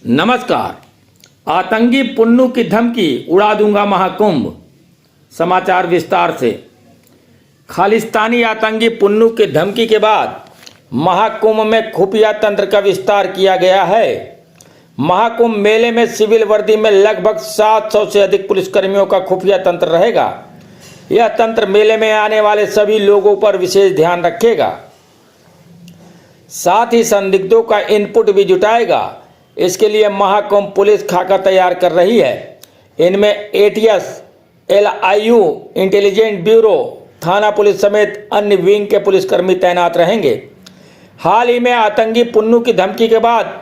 नमस्कार। आतंकी पुन्नू की धमकी, उड़ा दूंगा महाकुंभ। समाचार विस्तार से। खालिस्तानी आतंकी पुन्नू की धमकी के बाद महाकुंभ में खुफिया तंत्र का विस्तार किया गया है। महाकुंभ मेले में सिविल वर्दी में लगभग 700 से अधिक पुलिसकर्मियों का खुफिया तंत्र रहेगा। यह तंत्र मेले में आने वाले सभी लोगों पर विशेष ध्यान रखेगा, साथ ही संदिग्धों का इनपुट भी जुटाएगा। इसके लिए महाकुंभ पुलिस खाका तैयार कर रही है। इनमें एटीएस, LIU, इंटेलिजेंस ब्यूरो, थाना पुलिस समेत अन्य विंग के पुलिसकर्मी तैनात रहेंगे। हाल ही में आतंकी पुन्नू की धमकी के बाद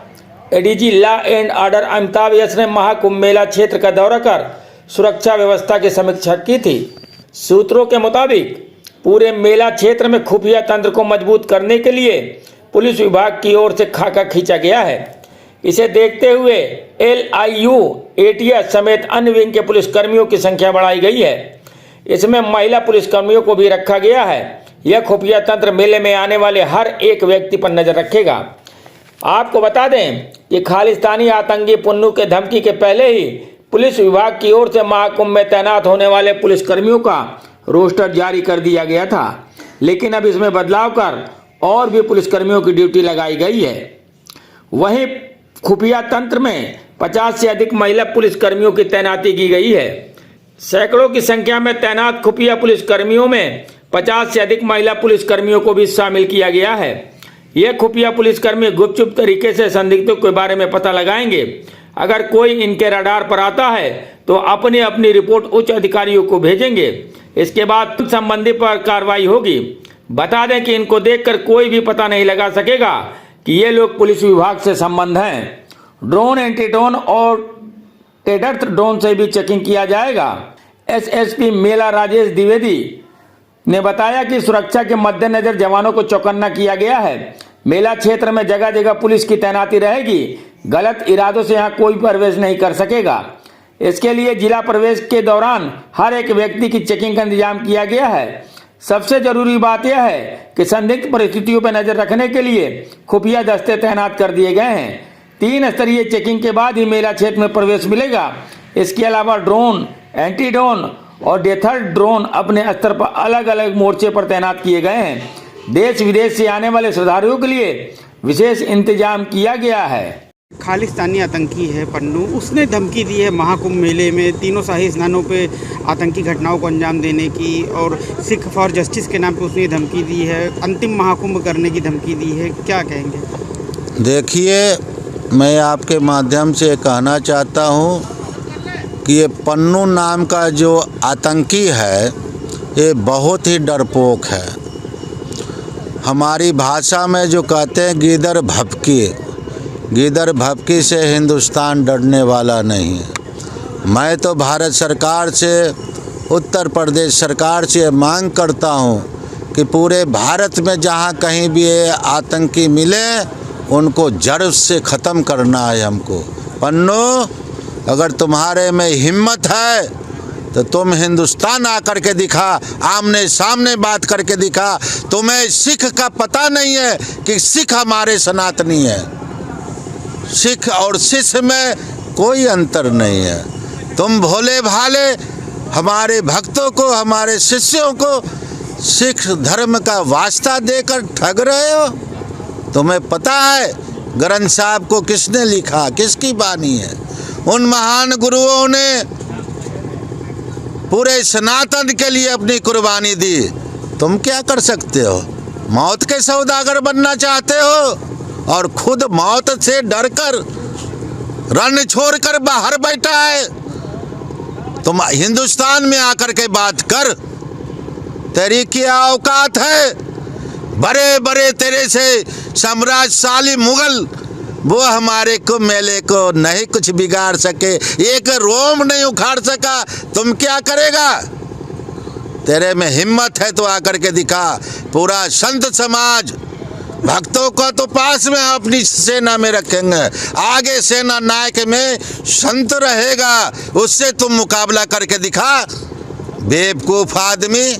ADG law and order Amitabh Yash ने महाकुंभ मेला क्षेत्र का दौरा कर सुरक्षा व्यवस्था की समीक्षा की थी। सूत्रों के मुताबिक पूरे मेला क्षेत्र में खुफिया तंत्र को मजबूत करने के लिए पुलिस विभाग की ओर से खाका खींचा गया है। इसे देखते हुए LIU, ATS समेत अन्य विंग के पुलिसकर्मियों की संख्या बढ़ाई गई है। इसमें महिला पुलिसकर्मियों को भी रखा गया है। यह खुफिया तंत्र मेले में आने वाले हर एक व्यक्ति पर नजर रखेगा। आपको बता दें कि खालिस्तानी आतंकी पुन्नू के धमकी के पहले ही पुलिस विभाग की ओर से महाकुंभ में तैनात होने वाले पुलिसकर्मियों का रोस्टर जारी कर दिया गया था, लेकिन अब इसमें बदलाव कर और भी पुलिसकर्मियों की ड्यूटी लगाई गई है। वहीं खुफिया तंत्र में 50 से अधिक महिला पुलिसकर्मियों की तैनाती की गई है। सैकड़ों की संख्या में तैनात खुफिया पुलिसकर्मियों में 50 से अधिक महिला पुलिसकर्मियों को भी शामिल किया गया है। ये खुफिया पुलिसकर्मी गुपचुप तरीके से संदिग्धों के बारे में पता लगाएंगे। अगर कोई इनके रडार पर आता है तो अपनी अपनी रिपोर्ट उच्च अधिकारियों को भेजेंगे। इसके बाद संबंधी पर कार्रवाई होगी। बता दें कि इनको देखकर कोई भी पता नहीं लगा सकेगा कि ये लोग पुलिस विभाग से संबंध हैं। ड्रोन, एंटी ड्रोन और टेडर ड्रोन से भी चेकिंग किया जाएगा। SSP मेला राजेश द्विवेदी ने बताया कि सुरक्षा के मद्देनजर जवानों को चौकन्ना किया गया है। मेला क्षेत्र में जगह जगह पुलिस की तैनाती रहेगी। गलत इरादों से यहाँ कोई प्रवेश नहीं कर सकेगा। इसके लिए जिला प्रवेश के दौरान हर एक व्यक्ति की चेकिंग का इंतजाम किया गया है। सबसे जरूरी बात यह है कि संदिग्ध परिस्थितियों पर नजर रखने के लिए खुफिया दस्ते तैनात कर दिए गए हैं। 3 स्तरीय चेकिंग के बाद ही मेला क्षेत्र में प्रवेश मिलेगा। इसके अलावा ड्रोन, एंटी ड्रोन और डेथर ड्रोन अपने स्तर पर अलग अलग मोर्चे पर तैनात किए गए हैं। देश विदेश से आने वाले श्रद्धालुओं के लिए विशेष इंतजाम किया गया है। खालिस्तानी आतंकी है पन्नू, उसने धमकी दी है महाकुंभ मेले में तीनों शाही स्नानों पे आतंकी घटनाओं को अंजाम देने की, और सिख फॉर जस्टिस के नाम पे उसने धमकी दी है, अंतिम महाकुंभ करने की धमकी दी है। क्या कहेंगे? देखिए, मैं आपके माध्यम से कहना चाहता हूँ कि ये पन्नू नाम का जो आतंकी है ये बहुत ही डरपोक है। हमारी भाषा में जो कहते हैं गीदड़ भभकी से हिंदुस्तान डरने वाला नहीं है। मैं तो भारत सरकार से, उत्तर प्रदेश सरकार से मांग करता हूं कि पूरे भारत में जहां कहीं भी ये आतंकी मिले उनको जड़ से ख़त्म करना है हमको। पन्नू, अगर तुम्हारे में हिम्मत है तो तुम हिंदुस्तान आकर के दिखा, आमने सामने बात करके दिखा। तुम्हें सिख का पता नहीं है कि सिख हमारे सनातनी है। सिख और शिष्य में कोई अंतर नहीं है। तुम भोले भाले हमारे भक्तों को, हमारे शिष्यों को सिख धर्म का वास्ता देकर ठग रहे हो। तुम्हें पता है ग्रंथ साहब को किसने लिखा, किसकी बानी है? उन महान गुरुओं ने पूरे सनातन के लिए अपनी कुर्बानी दी। तुम क्या कर सकते हो? मौत के सौदागर बनना चाहते हो और खुद मौत से डरकर रण छोड़कर बाहर बैठा है। तुम हिंदुस्तान में आकर के बात कर, तेरी क्या औकात है? बड़े बड़े तेरे से साम्राज्यशाली मुगल वो हमारे कुंभ मेले को नहीं कुछ बिगाड़ सके, एक रोम नहीं उखाड़ सका। तुम क्या करेगा? तेरे में हिम्मत है तो आकर के दिखा। पूरा संत समाज भक्तों को तो पास में अपनी सेना में रखेंगे, आगे सेना नायक में संत रहेगा, उससे तुम मुकाबला करके दिखा। बेवकूफ़ आदमी,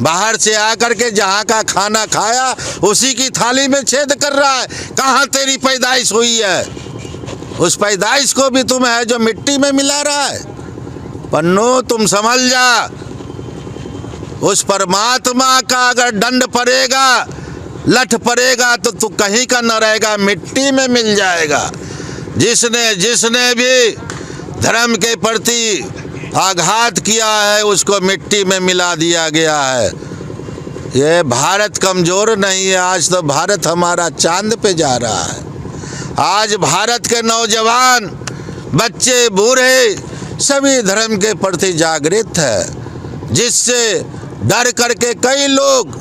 बाहर से आकर के जहाँ का खाना खाया उसी की थाली में छेद कर रहा है। कहाँ तेरी पैदाइश हुई है? उस पैदाइश को भी तुम है जो मिट्टी में मिला रहा है। पन्नू तुम समझ जा, उस परमात्मा का अगर दंड पड़ेगा, लठ पड़ेगा तो तू कहीं का न रहेगा, मिट्टी में मिल जाएगा। जिसने भी धर्म के प्रति आघात किया है उसको मिट्टी में मिला दिया गया है। ये भारत कमज़ोर नहीं है, आज तो भारत हमारा चांद पे जा रहा है। आज भारत के नौजवान, बच्चे, बूढ़े सभी धर्म के प्रति जागृत है, जिससे डर करके कई लोग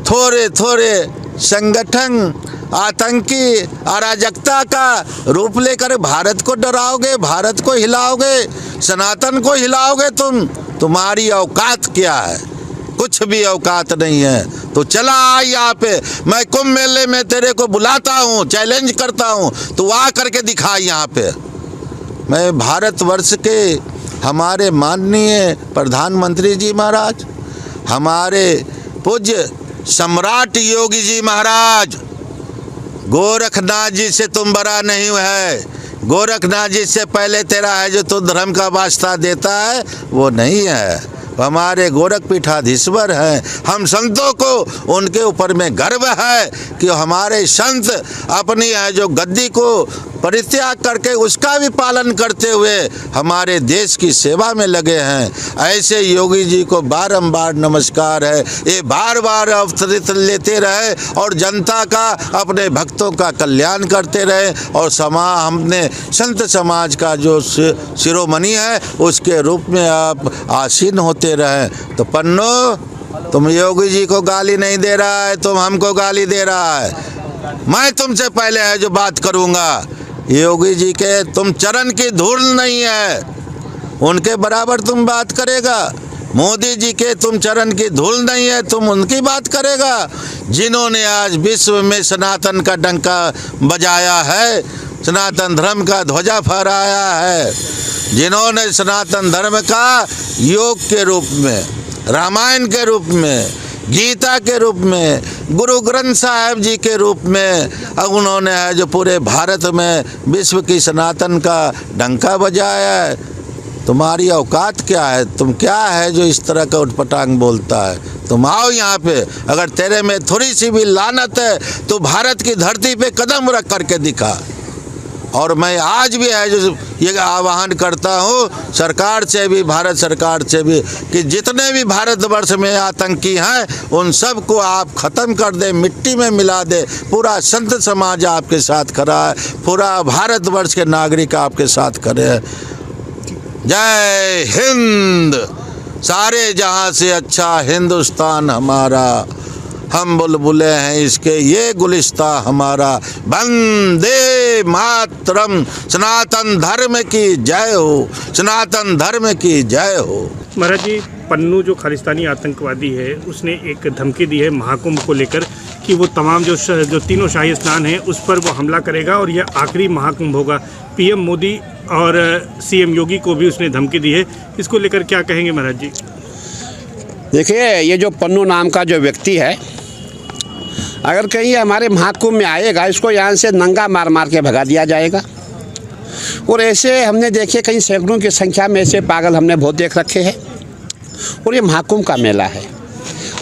थोड़े संगठन आतंकी अराजकता का रूप लेकर भारत को डराओगे, भारत को हिलाओगे, सनातन को हिलाओगे। तुम्हारी औकात क्या है? कुछ भी औकात नहीं है। तो चला आ यहाँ पे, मैं कुंभ मेले में तेरे को बुलाता हूँ, चैलेंज करता हूँ, तू आ करके दिखा यहाँ पे। मैं भारतवर्ष के हमारे माननीय प्रधानमंत्री जी महाराज, हमारे पूज्य सम्राट योगी जी महाराज, गोरखनाथ जी से तुम बड़ा नहीं है। गोरखनाथ जी से पहले तेरा है जो तू धर्म का वास्ता देता है वो नहीं है। हमारे गोरखपीठाधीश्वर हैं। हम संतों को उनके ऊपर में गर्व है कि हमारे संत अपनी है जो गद्दी को परित्याग करके उसका भी पालन करते हुए हमारे देश की सेवा में लगे हैं। ऐसे योगी जी को बारंबार नमस्कार है। ये बार बार अवतरित लेते रहे और जनता का, अपने भक्तों का कल्याण करते रहे और हमने संत समाज का जो शिरोमणि है उसके रूप में आप आसीन होते रहे। तो पन्नू तुम योगी जी को गाली नहीं दे रहा है, तुम हमको गाली दे रहा है। मैं तुमसे पहले है जो बात करूँगा, योगी जी के तुम चरण की धूल नहीं है, उनके बराबर तुम बात करेगा। मोदी जी के तुम चरण की धूल नहीं है, तुम उनकी बात करेगा। जिन्होंने आज विश्व में सनातन का डंका बजाया है, सनातन धर्म का ध्वजा फहराया है, जिन्होंने सनातन धर्म का योग के रूप में, रामायण के रूप में, गीता के रूप में, गुरु ग्रंथ साहिब जी के रूप में उन्होंने है जो पूरे भारत में विश्व की सनातन का डंका बजाया है। तुम्हारी औकात क्या है? तुम क्या है जो इस तरह का उटपटांग बोलता है? तुम आओ यहाँ पे, अगर तेरे में थोड़ी सी भी लानत है तो भारत की धरती पे कदम रख करके दिखा। और मैं आज भी है जो ये आह्वान करता हूँ सरकार से भी, भारत सरकार से भी, कि जितने भी भारतवर्ष में आतंकी हैं उन सब को आप ख़त्म कर दे, मिट्टी में मिला दे। पूरा संत समाज आपके साथ खड़ा है, पूरा भारतवर्ष के नागरिक आपके साथ खड़े हैं। जय हिंद। सारे जहाँ से अच्छा हिंदुस्तान हमारा, हम बुलबुले हैं इसके, ये गुलिस्ता हमारा। वंदे मातरम। सनातन धर्म की जय हो, सनातन धर्म की जय हो। महाराज जी, पन्नू जो खालिस्तानी आतंकवादी है उसने एक धमकी दी है महाकुंभ को लेकर कि वो तमाम जो तीनों शाही स्नान हैं उस पर वो हमला करेगा और यह आखिरी महाकुंभ होगा। पीएम मोदी और सीएम योगी को भी उसने धमकी दी है, इसको लेकर क्या कहेंगे महाराज जी? देखिए, ये जो पन्नू नाम का जो व्यक्ति है, अगर कहीं हमारे महाकुंभ में आएगा, इसको यहाँ से नंगा मार मार के भगा दिया जाएगा। और ऐसे हमने देखे कहीं सैकड़ों की संख्या में ऐसे पागल हमने बहुत देख रखे हैं। और ये महाकुंभ का मेला है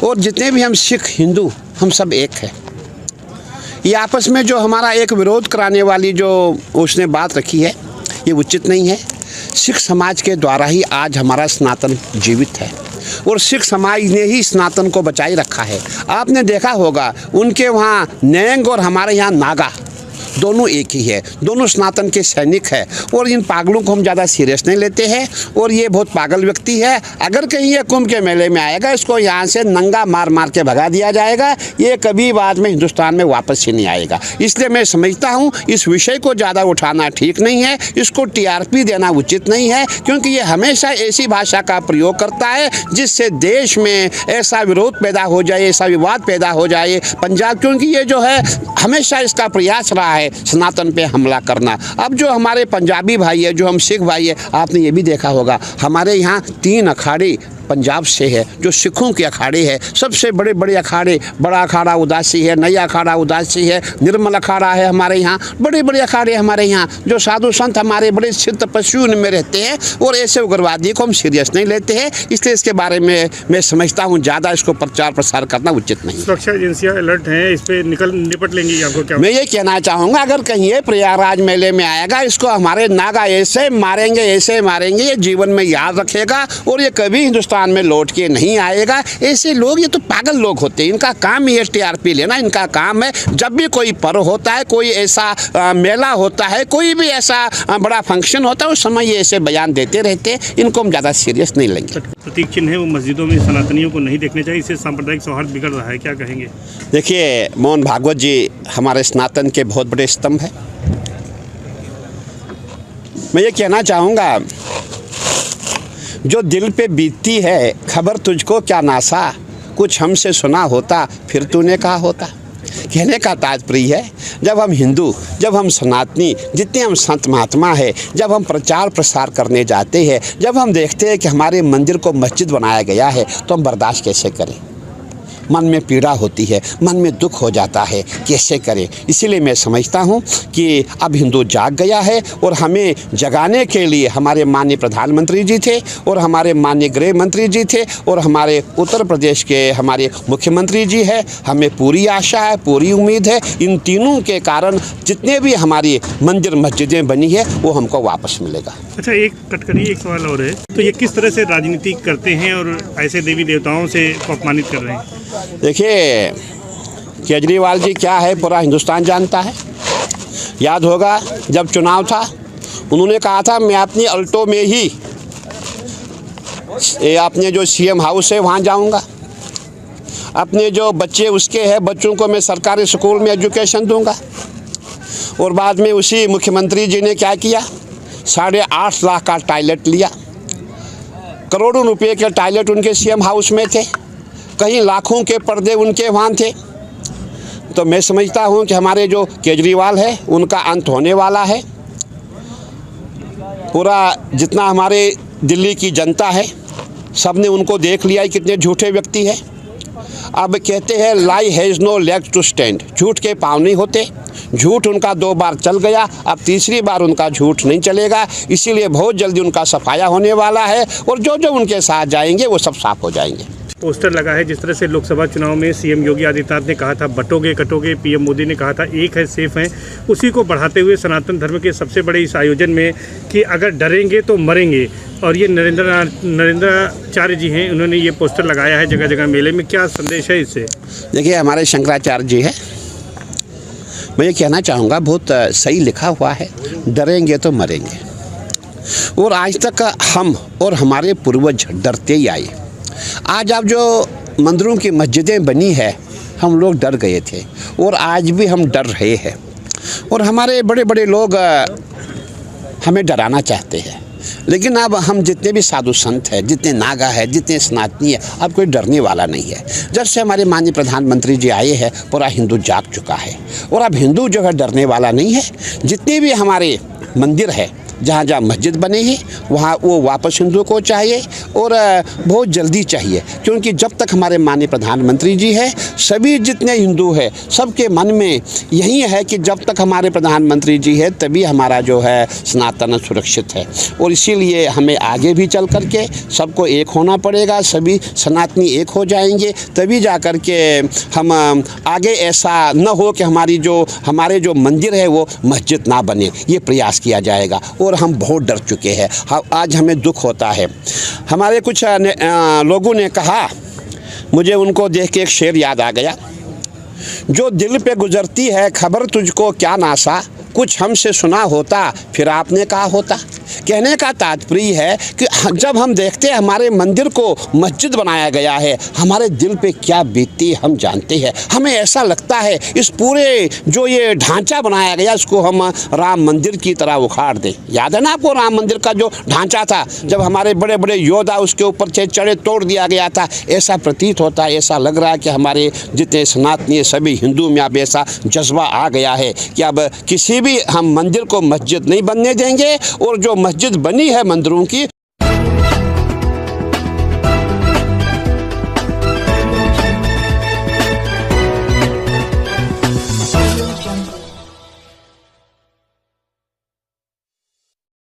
और जितने भी हम सिख हिंदू हम सब एक हैं। ये आपस में जो हमारा एक विरोध कराने वाली जो उसने बात रखी है ये उचित नहीं है। सिख समाज के द्वारा ही आज हमारा सनातन जीवित है और सिख समाज ने ही सनातन को बचाए रखा है। आपने देखा होगा उनके वहाँ नैंग और हमारे यहाँ नागा दोनों एक ही है, दोनों सनातन के सैनिक है। और इन पागलों को हम ज़्यादा सीरियस नहीं लेते हैं और ये बहुत पागल व्यक्ति है। अगर कहीं ये कुंभ के मेले में आएगा, इसको यहाँ से नंगा मार मार के भगा दिया जाएगा। ये कभी बाद में हिंदुस्तान में वापस ही नहीं आएगा। इसलिए मैं समझता हूँ इस विषय को ज़्यादा उठाना ठीक नहीं है, इसको टीआरपी देना उचित नहीं है, क्योंकि ये हमेशा ऐसी भाषा का प्रयोग करता है जिससे देश में ऐसा विरोध पैदा हो जाए, ऐसा विवाद पैदा हो जाए। पंजाब, क्योंकि ये जो है हमेशा इसका प्रयास रहा है सनातन पे हमला करना। अब जो हमारे पंजाबी भाई है, जो हम सिख भाई है, आपने ये भी देखा होगा हमारे यहाँ 3 अखाड़े पंजाब से है, जो सिखों के अखाड़े है, सबसे बड़े बड़े अखाड़े, बड़ा अखाड़ा उदासी है, नया अखाड़ा उदासी है, निर्मल अखाड़ा है हमारे यहाँ, बड़े बड़े अखाड़े हमारे यहाँ, जो साधु संत हमारे बड़े सिद्ध पशु में रहते हैं। और ऐसे उग्रवादी को हम सीरियस नहीं लेते हैं, इसलिए इसके बारे में मैं समझता हूँ ज़्यादा इसको प्रचार प्रसार करना उचित नहीं। सुरक्षा एजेंसियां अलर्ट हैं, इस पे निपट लेंगी, आपको क्या? मैं ये कहना चाहूँगा, अगर कहीं ये प्रयागराज मेले में आएगा, इसको हमारे नागा ऐसे मारेंगे, ये जीवन में याद रखेगा और ये कभी हिंदुस्तान में लौट के नहीं आएगा। ऐसे लोग, ये तो पागल लोग होते हैं, इनका काम ही है TRP लेना। इनका काम है जब भी कोई पर्व होता है, कोई ऐसा मेला होता है, कोई भी ऐसा बड़ा फंक्शन होता है, उस समय ये ऐसे बयान देते रहते हैं। इनको हम ज़्यादा सीरियस नहीं लेंगे। प्रतीक चिन्ह है वो मस्जिदों में सनातनियों को नहीं देखने चाहिए, इससे सांप्रदायिक सौहार्द बिगड़ रहा है, क्या कहेंगे? देखिए, मोहन भागवत जी हमारे सनातन के बहुत बड़े स्तंभ हैं। मैं ये कहना चाहूँगा, जो दिल पे बीतती है खबर तुझको क्या नासा, कुछ हमसे सुना होता फिर तूने कहा होता। कहने का तात्पर्य है, जब हम हिंदू, जब हम सनातनी, जितने हम संत महात्मा है, जब हम प्रचार प्रसार करने जाते हैं, जब हम देखते हैं कि हमारे मंदिर को मस्जिद बनाया गया है, तो हम बर्दाश्त कैसे करें? मन में पीड़ा होती है, मन में दुख हो जाता है, कैसे करें? इसीलिए मैं समझता हूँ कि अब हिंदू जाग गया है और हमें जगाने के लिए हमारे माननीय प्रधानमंत्री जी थे और हमारे माननीय गृह मंत्री जी थे और हमारे उत्तर प्रदेश के हमारे मुख्यमंत्री जी है। हमें पूरी आशा है, पूरी उम्मीद है, इन तीनों के कारण जितने भी हमारी मंदिर मस्जिदें बनी है वो हमको वापस मिलेगा। अच्छा, एक सवाल और है, तो ये किस तरह से राजनीति करते हैं और ऐसे देवी देवताओं से अपमानित कर रहे हैं? देखिए, केजरीवाल जी क्या है पूरा हिंदुस्तान जानता है। याद होगा जब चुनाव था, उन्होंने कहा था मैं अपनी अल्टो में ही अपने जो CM हाउस है वहाँ जाऊँगा, अपने जो बच्चे उसके हैं बच्चों को मैं सरकारी स्कूल में एजुकेशन दूँगा। और बाद में उसी मुख्यमंत्री जी ने क्या किया, 8.5 लाख का टॉयलेट लिया, करोड़ों रुपए के टॉयलेट उनके CM हाउस में थे, कहीं लाखों के पर्दे उनके वहाँ थे। तो मैं समझता हूँ कि हमारे जो केजरीवाल है उनका अंत होने वाला है। पूरा जितना हमारे दिल्ली की जनता है सब ने उनको देख लिया है कितने झूठे व्यक्ति है। अब कहते हैं lie has no leg to stand, झूठ के पाँव नहीं होते। झूठ उनका 2 बार चल गया, अब तीसरी बार उनका झूठ नहीं चलेगा। इसीलिए बहुत जल्दी उनका सफाया होने वाला है और जो जो उनके साथ जाएंगे वो सब साफ हो जाएंगे। पोस्टर लगा है, जिस तरह से लोकसभा चुनाव में CM योगी आदित्यनाथ ने कहा था बटोगे कटोगे, PM मोदी ने कहा था एक है सेफ है, उसी को बढ़ाते हुए सनातन धर्म के सबसे बड़े इस आयोजन में कि अगर डरेंगे तो मरेंगे, और ये नरेंद्राचार्य जी हैं, उन्होंने ये पोस्टर लगाया है जगह जगह मेले में, क्या संदेश है इससे? देखिए, हमारे शंकराचार्य जी है, मैं ये कहना चाहूँगा बहुत सही लिखा हुआ है, डरेंगे तो मरेंगे। और आज तक हम और हमारे पूर्वज डरते ही आए। आज आप जो मंदिरों की मस्जिदें बनी है, हम लोग डर गए थे और आज भी हम डर रहे हैं। और हमारे बड़े बड़े लोग हमें डराना चाहते हैं, लेकिन अब हम जितने भी साधु संत हैं, जितने नागा है, जितने सनातनी है, अब कोई डरने वाला नहीं है। जब से हमारे माननीय प्रधानमंत्री जी आए हैं, पूरा हिंदू जाग चुका है और अब हिंदू जो है डरने वाला नहीं है। जितने भी हमारे मंदिर है, जहाँ जहाँ मस्जिद बनेगी वहाँ वो वापस हिंदू को चाहिए और बहुत जल्दी चाहिए, क्योंकि जब तक हमारे माननीय प्रधानमंत्री जी है, सभी जितने हिंदू है सबके मन में यही है कि जब तक हमारे प्रधानमंत्री जी है तभी हमारा जो है सनातन सुरक्षित है। और इसीलिए हमें आगे भी चल कर के सबको एक होना पड़ेगा, सभी सनातनी एक हो जाएंगे, तभी जा कर के हम आगे ऐसा न हो कि हमारे जो मंदिर है वो मस्जिद ना बने, ये प्रयास किया जाएगा। और हम बहुत डर चुके हैं, आज हमें दुख होता है। हमारे कुछ लोगों ने कहा, मुझे उनको देख के एक शेर याद आ गया, जो दिल पे गुजरती है खबर तुझको क्या नासा, कुछ हमसे सुना होता फिर आपने कहा होता। कहने का तात्पर्य है कि जब हम देखते हैं हमारे मंदिर को मस्जिद बनाया गया है, हमारे दिल पे क्या बीतती हम जानते हैं। हमें ऐसा लगता है इस पूरे जो ये ढांचा बनाया गया इसको हम राम मंदिर की तरह उखाड़ दें। याद है ना आपको राम मंदिर का जो ढांचा था, जब हमारे बड़े बड़े योद्धा उसके ऊपर से चढ़े तोड़ दिया गया था। ऐसा प्रतीत होता है, ऐसा लग रहा है कि हमारे जितने सनातनी सभी हिंदू में अब ऐसा जज्बा आ गया है कि अब किसी भी हम मंदिर को मस्जिद नहीं बनने देंगे और जो मस्जिद बनी है मंदिरों की